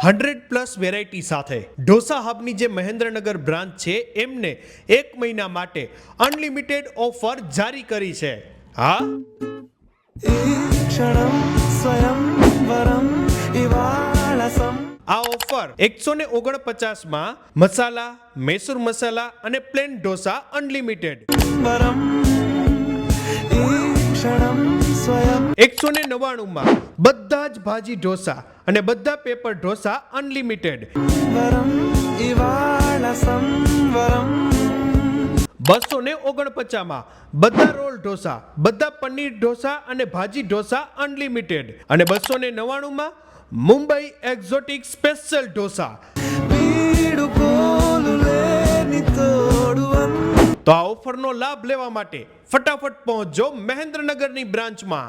100+ variety સાથે ઢોસા હબની જે Mahendranagar branch છે એમને 1 મહિના માટે અનલિમિટેડ ઓફર જારી કરી છે. હા, આ ઓફર 149 માં મસાલા, મૈસૂર મસાલા અને પ્લેન ઢોસા અનલિમિટેડ, 199 માં બધા જ ભાજી ઢોસા અને બધા પેપર ઢોસા અનલિમિટેડ, 249 માં બધા રોલ ઢોસા, બધા પનીર ઢોસા અને ભાજી ઢોસા અનલિમિટેડ, અને 299 માં મુંબઈ એક્ઝોટિક સ્પેશિયલ ઢોસા. તો આ ઓફરનો લાભ લેવા માટે ફટાફટ પહોંચજો મહેન્દ્રનગરની બ્રાન્ચમાં.